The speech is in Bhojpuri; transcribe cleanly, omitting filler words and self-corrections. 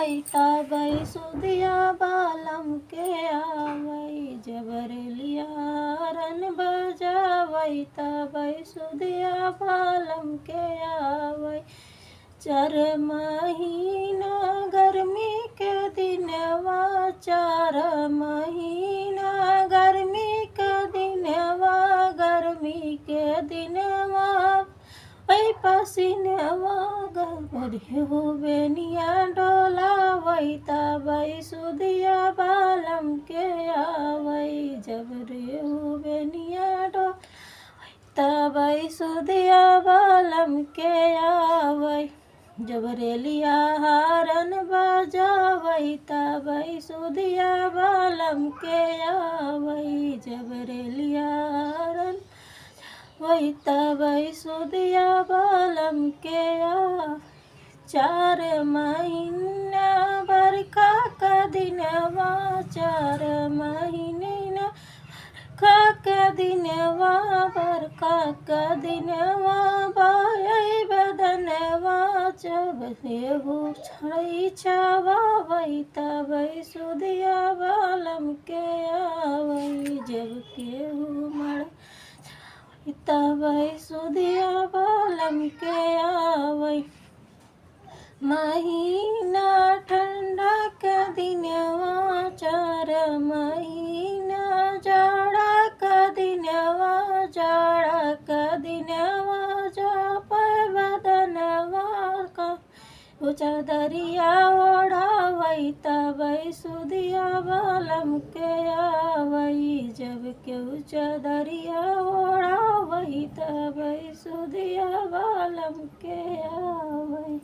जावई तबई सुदिया बालम के आवई जबरलिया रन बजावई तबई सुदिया बालम के आवई। 4 महीना गर्मी के दिनवा 4 महीना गर्मी के दिनवा गर्मी के दिनवा ऐ पसीनवा गबरी हो बेनिया डोलावई तबई सुदिया बालम के आवई जबरी हो बेनिया डोलावई तबई सुदिया बालम के आवई। जबरेलिया हारन बजावई तबई सुदिया बालम के आवई जबरेलिया हारन वही तबई सुदिया बालम के आवई। 4 महीना बरखा का दिनवा 4 महीना बरखा का दिनवा बरखा का दिनवा बाई बदनवा जब हो छई छावई तबई सुदिया बालम के आवई जब केहू मर तबई सुदिया बालम के आवई। महीना ठंडा का दिनवा 4 महीना जाड़ा का दिनवा जाड़ा का दिनवा जब बदनवा का चादरिया ओढ़ावई तबई सुदिया बालम के आवई जब केहू चादरिया ओढ़ावई तबई सुदिया बालम के आवई।